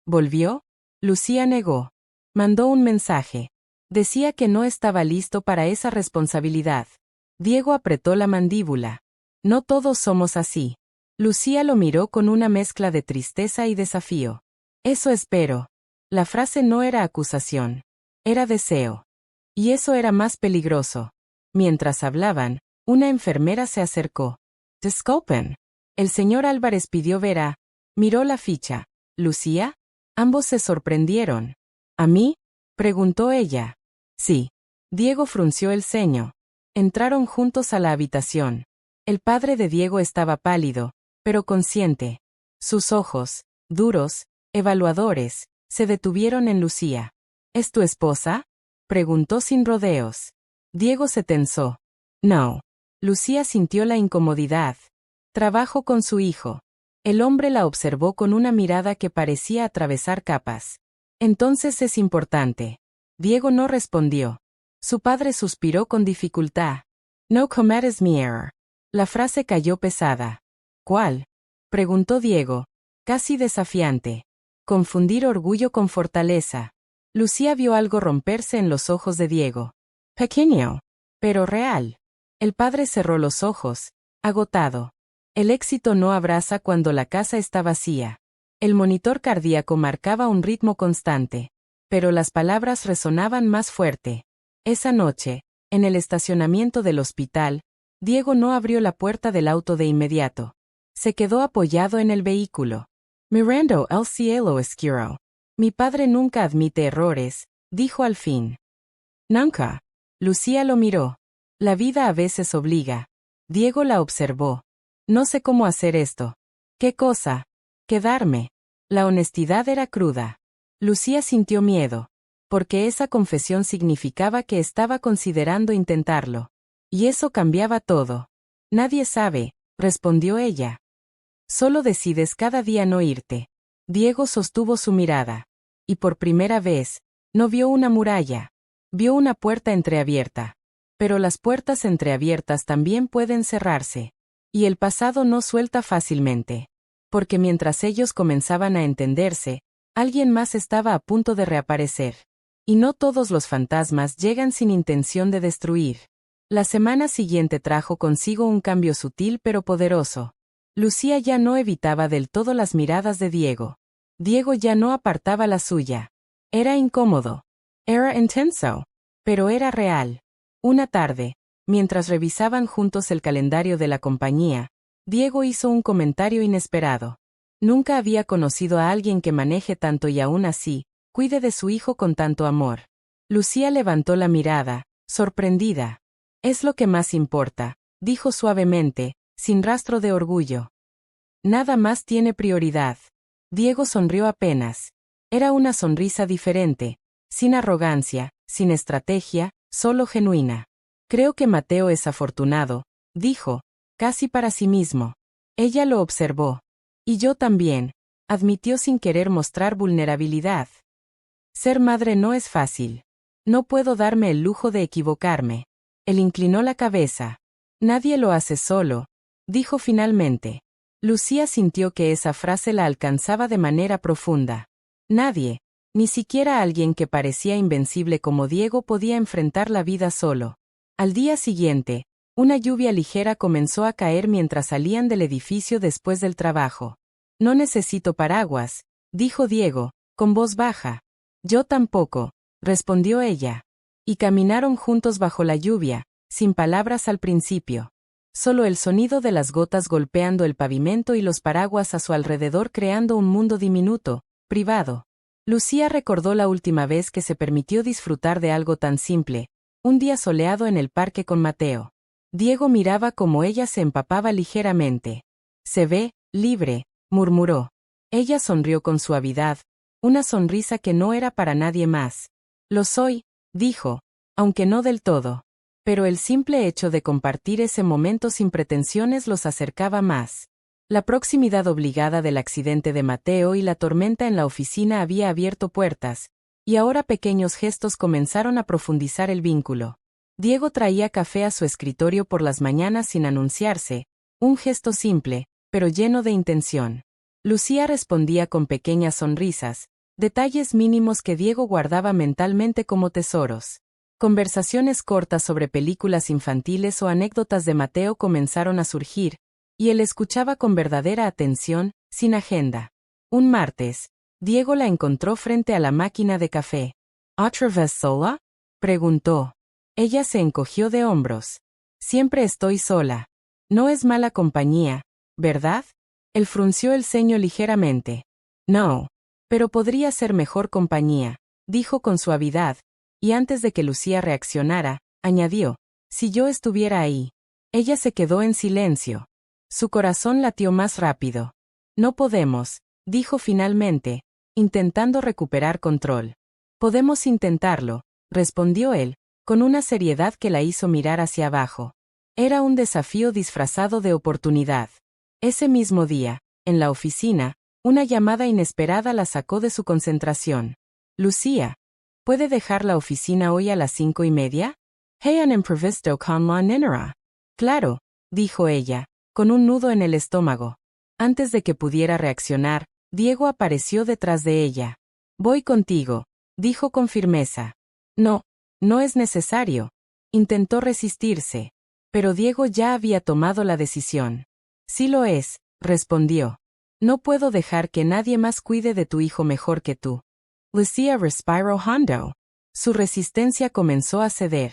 ¿Volvió? Lucía negó. Mandó un mensaje. Decía que no estaba listo para esa responsabilidad. Diego apretó la mandíbula. No todos somos así. Lucía lo miró con una mezcla de tristeza y desafío. Eso espero. La frase no era acusación. Era deseo. Y eso era más peligroso. Mientras hablaban, una enfermera se acercó. Disculpen. El señor Álvarez pidió ver a... Miró la ficha. ¿Lucía? Ambos se sorprendieron. ¿A mí? Preguntó ella. Sí. Diego frunció el ceño. Entraron juntos a la habitación. El padre de Diego estaba pálido, pero consciente. Sus ojos, duros, evaluadores, se detuvieron en Lucía. ¿Es tu esposa? Preguntó sin rodeos. Diego se tensó. No. Lucía sintió la incomodidad. Trabajo con su hijo. El hombre la observó con una mirada que parecía atravesar capas. Entonces es importante. Diego no respondió. Su padre suspiró con dificultad. No cometes mi error. La frase cayó pesada. ¿Cuál? Preguntó Diego, casi desafiante. Confundir orgullo con fortaleza. Lucía vio algo romperse en los ojos de Diego. Pequeño, pero real. El padre cerró los ojos, agotado. El éxito no abraza cuando la casa está vacía. El monitor cardíaco marcaba un ritmo constante, pero las palabras resonaban más fuerte. Esa noche, en el estacionamiento del hospital, Diego no abrió la puerta del auto de inmediato. Se quedó apoyado en el vehículo. Mirando el cielo oscuro. Mi padre nunca admite errores, dijo al fin. Nunca. Lucía lo miró. La vida a veces obliga. Diego la observó. No sé cómo hacer esto. ¿Qué cosa? Quedarme. La honestidad era cruda. Lucía sintió miedo, porque esa confesión significaba que estaba considerando intentarlo. Y eso cambiaba todo. Nadie sabe, respondió ella. Solo decides cada día no irte. Diego sostuvo su mirada. Y por primera vez, no vio una muralla. Vio una puerta entreabierta. Pero las puertas entreabiertas también pueden cerrarse. Y el pasado no suelta fácilmente. Porque mientras ellos comenzaban a entenderse, alguien más estaba a punto de reaparecer. Y no todos los fantasmas llegan sin intención de destruir. La semana siguiente trajo consigo un cambio sutil pero poderoso. Lucía ya no evitaba del todo las miradas de Diego. Diego ya no apartaba la suya. Era incómodo. Era intenso. Pero era real. Una tarde, mientras revisaban juntos el calendario de la compañía, Diego hizo un comentario inesperado. Nunca había conocido a alguien que maneje tanto y aún así, cuide de su hijo con tanto amor. Lucía levantó la mirada, sorprendida. Es lo que más importa, dijo suavemente, sin rastro de orgullo. Nada más tiene prioridad. Diego sonrió apenas. Era una sonrisa diferente, sin arrogancia, sin estrategia, solo genuina. Creo que Mateo es afortunado, dijo, casi para sí mismo. Ella lo observó. Y yo también, admitió sin querer mostrar vulnerabilidad. Ser madre no es fácil. No puedo darme el lujo de equivocarme. Él inclinó la cabeza. Nadie lo hace solo, dijo finalmente. Lucía sintió que esa frase la alcanzaba de manera profunda. Nadie, ni siquiera alguien que parecía invencible como Diego, podía enfrentar la vida solo. Al día siguiente, una lluvia ligera comenzó a caer mientras salían del edificio después del trabajo. No necesito paraguas, dijo Diego, con voz baja. Yo tampoco, respondió ella. Y caminaron juntos bajo la lluvia, sin palabras al principio. Solo el sonido de las gotas golpeando el pavimento y los paraguas a su alrededor creando un mundo diminuto, privado. Lucía recordó la última vez que se permitió disfrutar de algo tan simple, un día soleado en el parque con Mateo. Diego miraba cómo ella se empapaba ligeramente. Se ve libre, murmuró. Ella sonrió con suavidad, una sonrisa que no era para nadie más. Lo soy, dijo, aunque no del todo. Pero el simple hecho de compartir ese momento sin pretensiones los acercaba más. La proximidad obligada del accidente de Mateo y la tormenta en la oficina había abierto puertas, y ahora pequeños gestos comenzaron a profundizar el vínculo. Diego traía café a su escritorio por las mañanas sin anunciarse, un gesto simple, pero lleno de intención. Lucía respondía con pequeñas sonrisas, detalles mínimos que Diego guardaba mentalmente como tesoros. Conversaciones cortas sobre películas infantiles o anécdotas de Mateo comenzaron a surgir, y él escuchaba con verdadera atención, sin agenda. Un martes, Diego la encontró frente a la máquina de café. ¿Otra vez sola?, preguntó. Ella se encogió de hombros. Siempre estoy sola. No es mala compañía, ¿verdad? Él frunció el ceño ligeramente. No. Pero podría ser mejor compañía, dijo con suavidad, y antes de que Lucía reaccionara, añadió, si yo estuviera ahí. Ella se quedó en silencio. Su corazón latió más rápido. No podemos, dijo finalmente, intentando recuperar control. Podemos intentarlo, respondió él, con una seriedad que la hizo mirar hacia abajo. Era un desafío disfrazado de oportunidad. Ese mismo día, en la oficina, una llamada inesperada la sacó de su concentración. Lucía, ¿puede dejar la oficina hoy a las 5:30? Hay un imprevisto con la niñera. Claro, dijo ella, con un nudo en el estómago. Antes de que pudiera reaccionar, Diego apareció detrás de ella. Voy contigo, dijo con firmeza. No, no es necesario. Intentó resistirse. Pero Diego ya había tomado la decisión. Sí lo es, respondió. No puedo dejar que nadie más cuide de tu hijo mejor que tú. Lucía respiró hondo. Su resistencia comenzó a ceder.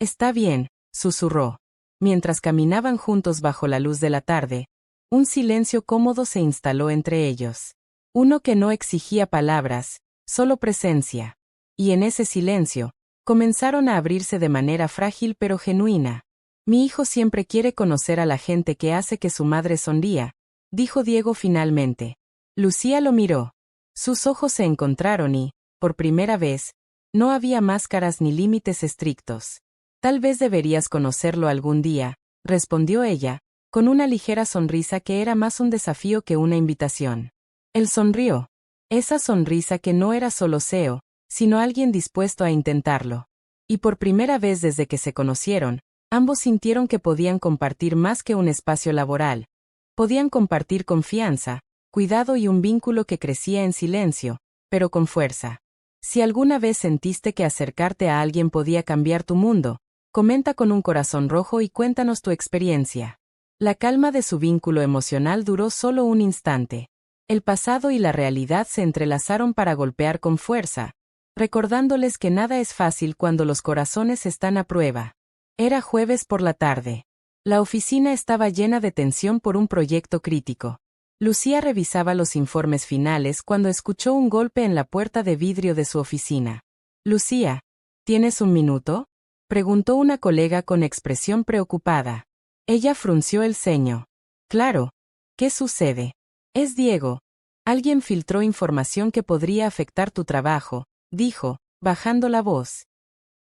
Está bien, susurró. Mientras caminaban juntos bajo la luz de la tarde, un silencio cómodo se instaló entre ellos. Uno que no exigía palabras, solo presencia. Y en ese silencio, comenzaron a abrirse de manera frágil pero genuina. Mi hijo siempre quiere conocer a la gente que hace que su madre sonría, dijo Diego finalmente. Lucía lo miró. Sus ojos se encontraron y, por primera vez, no había máscaras ni límites estrictos. Tal vez deberías conocerlo algún día, respondió ella, con una ligera sonrisa que era más un desafío que una invitación. Él sonrió. Esa sonrisa que no era solo deseo, sino alguien dispuesto a intentarlo. Y por primera vez desde que se conocieron, ambos sintieron que podían compartir más que un espacio laboral. Podían compartir confianza, cuidado y un vínculo que crecía en silencio, pero con fuerza. Si alguna vez sentiste que acercarte a alguien podía cambiar tu mundo, comenta con un corazón rojo y cuéntanos tu experiencia. La calma de su vínculo emocional duró solo un instante. El pasado y la realidad se entrelazaron para golpear con fuerza, recordándoles que nada es fácil cuando los corazones están a prueba. Era jueves por la tarde. La oficina estaba llena de tensión por un proyecto crítico. Lucía revisaba los informes finales cuando escuchó un golpe en la puerta de vidrio de su oficina. Lucía, ¿tienes un minuto?, preguntó una colega con expresión preocupada. Ella frunció el ceño. Claro. ¿Qué sucede? Es Diego. Alguien filtró información que podría afectar tu trabajo, dijo, bajando la voz.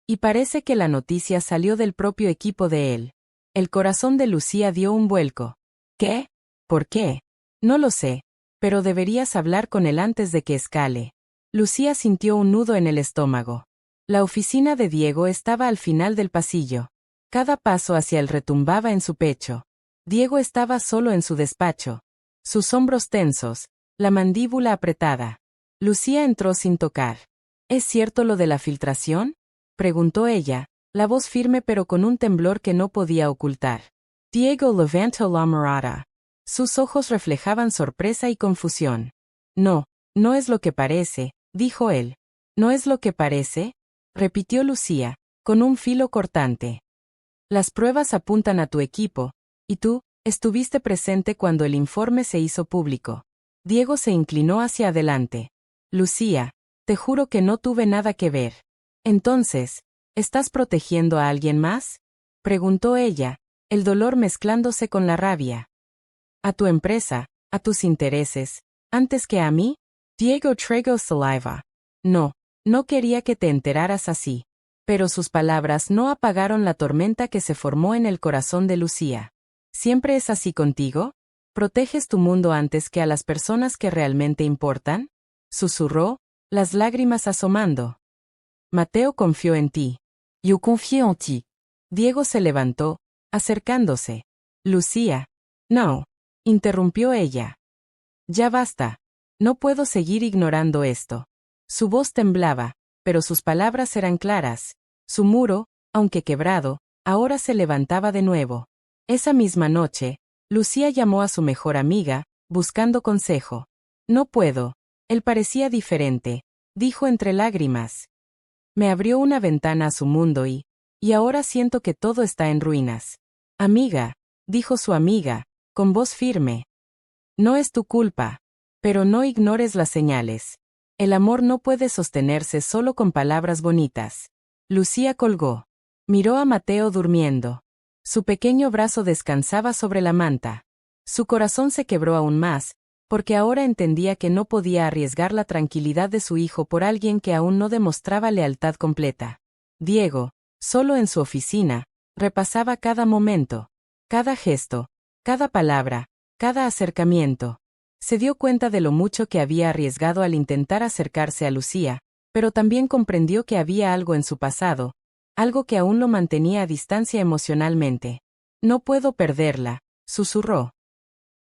Y parece que la noticia salió del propio equipo de él. El corazón de Lucía dio un vuelco. ¿Qué? ¿Por qué? No lo sé, pero deberías hablar con él antes de que escale. Lucía sintió un nudo en el estómago. La oficina de Diego estaba al final del pasillo. Cada paso hacia él retumbaba en su pecho. Diego estaba solo en su despacho. Sus hombros tensos, la mandíbula apretada. Lucía entró sin tocar. ¿Es cierto lo de la filtración?, preguntó ella, la voz firme pero con un temblor que no podía ocultar. Diego levantó la mirada. Sus ojos reflejaban sorpresa y confusión. No, no es lo que parece, dijo él. ¿No es lo que parece?, repitió Lucía, con un filo cortante. Las pruebas apuntan a tu equipo, y tú, estuviste presente cuando el informe se hizo público. Diego se inclinó hacia adelante. Lucía, te juro que no tuve nada que ver. Entonces, ¿estás protegiendo a alguien más?, preguntó ella, el dolor mezclándose con la rabia. ¿A tu empresa, a tus intereses, antes que a mí? Diego tragó saliva. No, no quería que te enteraras así. Pero sus palabras no apagaron la tormenta que se formó en el corazón de Lucía. ¿Siempre es así contigo? ¿Proteges tu mundo antes que a las personas que realmente importan?, susurró, las lágrimas asomando. Mateo confió en ti. Yo confié en ti. Diego se levantó, acercándose. Lucía. No, interrumpió ella. Ya basta. No puedo seguir ignorando esto. Su voz temblaba, pero sus palabras eran claras. Su muro, aunque quebrado, ahora se levantaba de nuevo. Esa misma noche, Lucía llamó a su mejor amiga, buscando consejo. No puedo. Él parecía diferente, dijo entre lágrimas. Me abrió una ventana a su mundo y ahora siento que todo está en ruinas. Amiga, dijo su amiga, con voz firme. No es tu culpa. Pero no ignores las señales. El amor no puede sostenerse solo con palabras bonitas. Lucía colgó. Miró a Mateo durmiendo. Su pequeño brazo descansaba sobre la manta. Su corazón se quebró aún más, porque ahora entendía que no podía arriesgar la tranquilidad de su hijo por alguien que aún no demostraba lealtad completa. Diego, solo en su oficina, repasaba cada momento, cada gesto, cada palabra, cada acercamiento. Se dio cuenta de lo mucho que había arriesgado al intentar acercarse a Lucía, pero también comprendió que había algo en su pasado, algo que aún lo mantenía a distancia emocionalmente. No puedo perderla, susurró.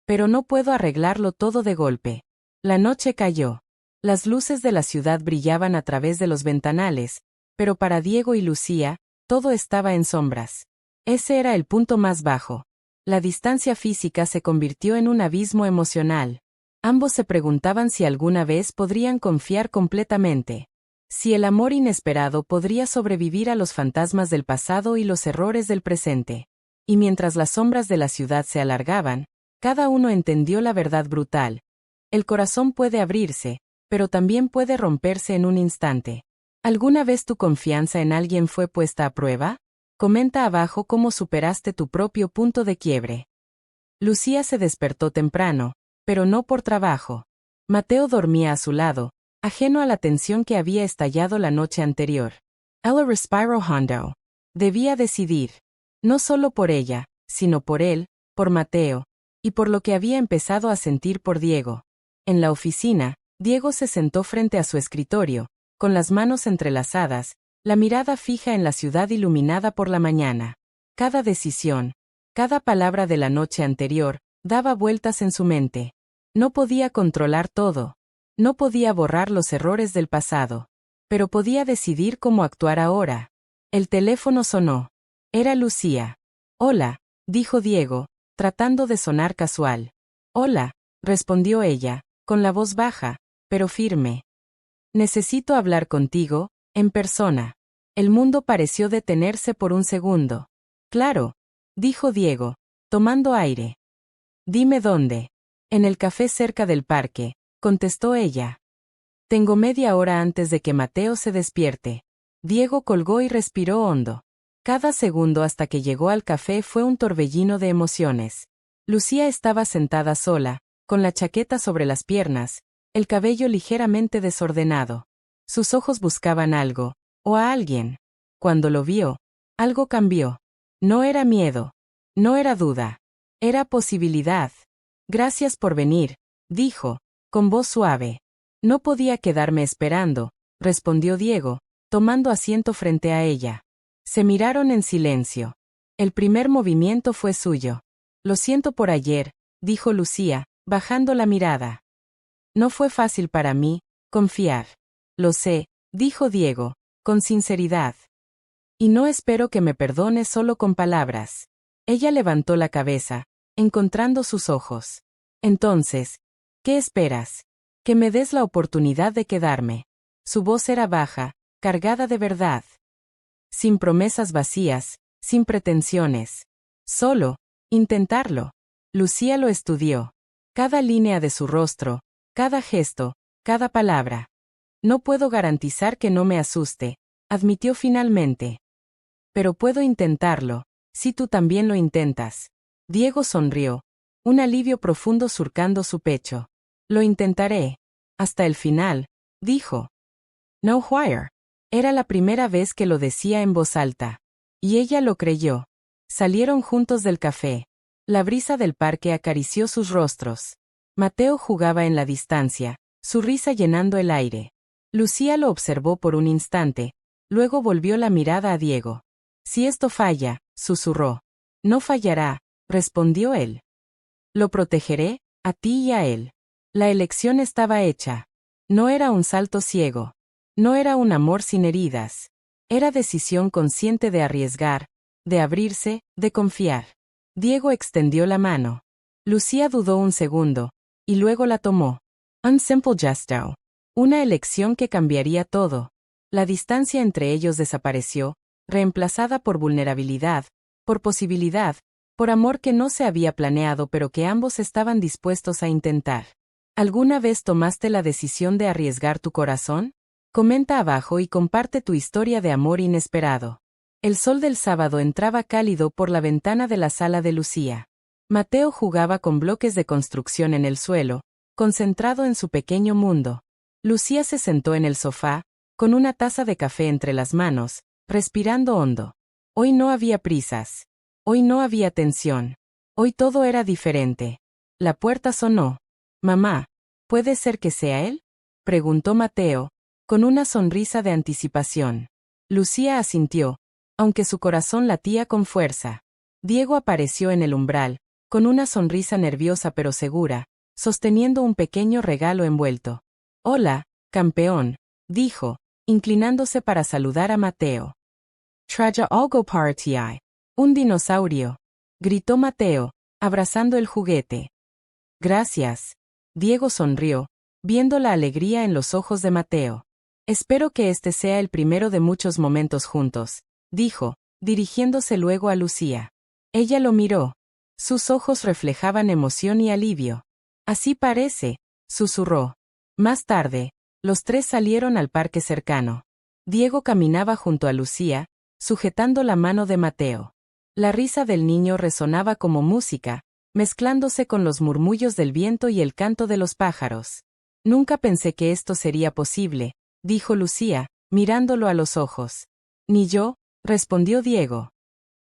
Pero no puedo arreglarlo todo de golpe. La noche cayó. Las luces de la ciudad brillaban a través de los ventanales, pero para Diego y Lucía, todo estaba en sombras. Ese era el punto más bajo. La distancia física se convirtió en un abismo emocional. Ambos se preguntaban si alguna vez podrían confiar completamente. Si el amor inesperado podría sobrevivir a los fantasmas del pasado y los errores del presente. Y mientras las sombras de la ciudad se alargaban, cada uno entendió la verdad brutal. El corazón puede abrirse, pero también puede romperse en un instante. ¿Alguna vez tu confianza en alguien fue puesta a prueba? Comenta abajo cómo superaste tu propio punto de quiebre. Lucía se despertó temprano, pero no por trabajo. Mateo dormía a su lado, ajeno a la tensión que había estallado la noche anterior. Ella respiró hondo. Debía decidir. No solo por ella, sino por él, por Mateo, y por lo que había empezado a sentir por Diego. En la oficina, Diego se sentó frente a su escritorio, con las manos entrelazadas, la mirada fija en la ciudad iluminada por la mañana. Cada decisión, cada palabra de la noche anterior, daba vueltas en su mente. No podía controlar todo. No podía borrar los errores del pasado. Pero podía decidir cómo actuar ahora. El teléfono sonó. Era Lucía. Hola, dijo Diego, tratando de sonar casual. Hola, respondió ella, con la voz baja, pero firme. Necesito hablar contigo, en persona. El mundo pareció detenerse por un segundo. Claro, dijo Diego, tomando aire. Dime dónde. En el café cerca del parque, contestó ella. Tengo media hora antes de que Mateo se despierte. Diego colgó y respiró hondo. Cada segundo hasta que llegó al café fue un torbellino de emociones. Lucía estaba sentada sola, con la chaqueta sobre las piernas, el cabello ligeramente desordenado. Sus ojos buscaban algo, o a alguien. Cuando lo vio, algo cambió. No era miedo. No era duda. Era posibilidad. Gracias por venir, dijo, con voz suave. No podía quedarme esperando, respondió Diego, tomando asiento frente a ella. Se miraron en silencio. El primer movimiento fue suyo. Lo siento por ayer, dijo Lucía, bajando la mirada. No fue fácil para mí, confiar. Lo sé, dijo Diego, con sinceridad. Y no espero que me perdones solo con palabras. Ella levantó la cabeza, encontrando sus ojos. Entonces, ¿qué esperas? Que me des la oportunidad de quedarme. Su voz era baja, cargada de verdad. Sin promesas vacías, sin pretensiones. Solo, intentarlo. Lucía lo estudió. Cada línea de su rostro, cada gesto, cada palabra. No puedo garantizar que no me asuste, admitió finalmente. Pero puedo intentarlo, si tú también lo intentas. Diego sonrió, un alivio profundo surcando su pecho. Lo intentaré. Hasta el final, dijo. No wire. Era la primera vez que lo decía en voz alta. Y ella lo creyó. Salieron juntos del café. La brisa del parque acarició sus rostros. Mateo jugaba en la distancia, su risa llenando el aire. Lucía lo observó por un instante, luego volvió la mirada a Diego. Si esto falla, susurró. No fallará, respondió él. Lo protegeré, a ti y a él. La elección estaba hecha. No era un salto ciego. No era un amor sin heridas. Era decisión consciente de arriesgar, de abrirse, de confiar. Diego extendió la mano. Lucía dudó un segundo, y luego la tomó. Un simple gesto. Una elección que cambiaría todo. La distancia entre ellos desapareció, reemplazada por vulnerabilidad, por posibilidad, por amor que no se había planeado pero que ambos estaban dispuestos a intentar. ¿Alguna vez tomaste la decisión de arriesgar tu corazón? Comenta abajo y comparte tu historia de amor inesperado. El sol del sábado entraba cálido por la ventana de la sala de Lucía. Mateo jugaba con bloques de construcción en el suelo, concentrado en su pequeño mundo. Lucía se sentó en el sofá, con una taza de café entre las manos, respirando hondo. Hoy no había prisas. Hoy no había tensión. Hoy todo era diferente. La puerta sonó. Mamá, ¿puede ser que sea él? Preguntó Mateo, con una sonrisa de anticipación. Lucía asintió, aunque su corazón latía con fuerza. Diego apareció en el umbral, con una sonrisa nerviosa pero segura, sosteniendo un pequeño regalo envuelto. Hola, campeón, dijo, inclinándose para saludar a Mateo. Traja algo para ti. Un dinosaurio, gritó Mateo, abrazando el juguete. Gracias. Diego sonrió, viendo la alegría en los ojos de Mateo. Espero que este sea el primero de muchos momentos juntos, dijo, dirigiéndose luego a Lucía. Ella lo miró. Sus ojos reflejaban emoción y alivio. Así parece, susurró. Más tarde, los tres salieron al parque cercano. Diego caminaba junto a Lucía, sujetando la mano de Mateo. La risa del niño resonaba como música, mezclándose con los murmullos del viento y el canto de los pájaros. Nunca pensé que esto sería posible, dijo Lucía, mirándolo a los ojos. Ni yo, respondió Diego.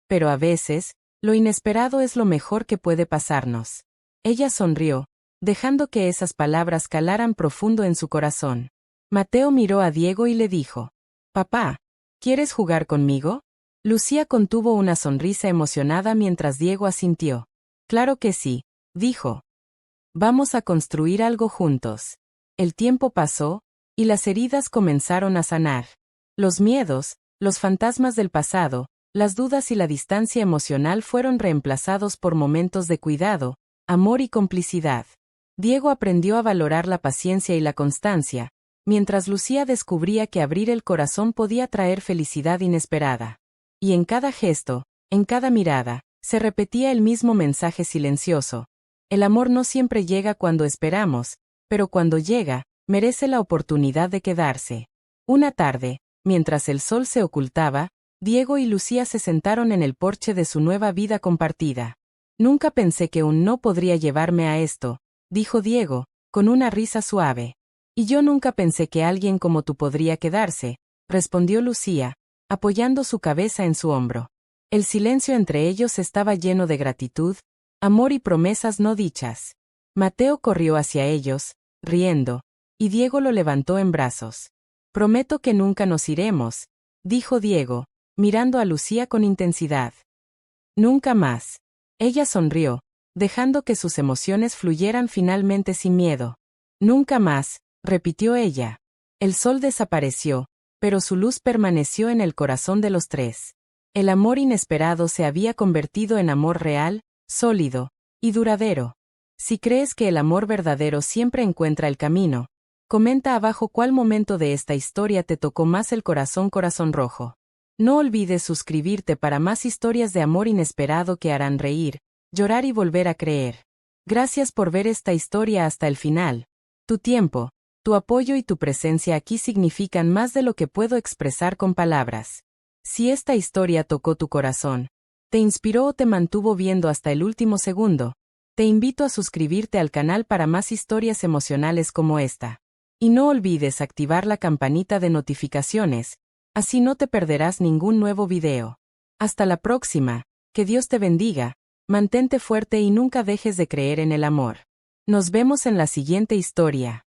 Pero a veces, lo inesperado es lo mejor que puede pasarnos. Ella sonrió, dejando que esas palabras calaran profundo en su corazón. Mateo miró a Diego y le dijo: Papá, ¿quieres jugar conmigo? Lucía contuvo una sonrisa emocionada mientras Diego asintió. Claro que sí, dijo. Vamos a construir algo juntos. El tiempo pasó, y las heridas comenzaron a sanar. Los miedos, los fantasmas del pasado, las dudas y la distancia emocional fueron reemplazados por momentos de cuidado, amor y complicidad. Diego aprendió a valorar la paciencia y la constancia, mientras Lucía descubría que abrir el corazón podía traer felicidad inesperada. Y en cada gesto, en cada mirada, se repetía el mismo mensaje silencioso. El amor no siempre llega cuando esperamos, pero cuando llega, merece la oportunidad de quedarse. Una tarde, mientras el sol se ocultaba, Diego y Lucía se sentaron en el porche de su nueva vida compartida. Nunca pensé que un no podría llevarme a esto, dijo Diego, con una risa suave. Y yo nunca pensé que alguien como tú podría quedarse, respondió Lucía, apoyando su cabeza en su hombro. El silencio entre ellos estaba lleno de gratitud, amor y promesas no dichas. Mateo corrió hacia ellos, riendo, y Diego lo levantó en brazos. Prometo que nunca nos iremos, dijo Diego, mirando a Lucía con intensidad. Nunca más. Ella sonrió, dejando que sus emociones fluyeran finalmente sin miedo. Nunca más, repitió ella. El sol desapareció, pero su luz permaneció en el corazón de los tres. El amor inesperado se había convertido en amor real, sólido y duradero. Si crees que el amor verdadero siempre encuentra el camino, comenta abajo cuál momento de esta historia te tocó más el corazón rojo. No olvides suscribirte para más historias de amor inesperado que harán reír, llorar y volver a creer. Gracias por ver esta historia hasta el final. Tu tiempo, tu apoyo y tu presencia aquí significan más de lo que puedo expresar con palabras. Si esta historia tocó tu corazón, te inspiró o te mantuvo viendo hasta el último segundo, te invito a suscribirte al canal para más historias emocionales como esta. Y no olvides activar la campanita de notificaciones, así no te perderás ningún nuevo video. Hasta la próxima, que Dios te bendiga, mantente fuerte y nunca dejes de creer en el amor. Nos vemos en la siguiente historia.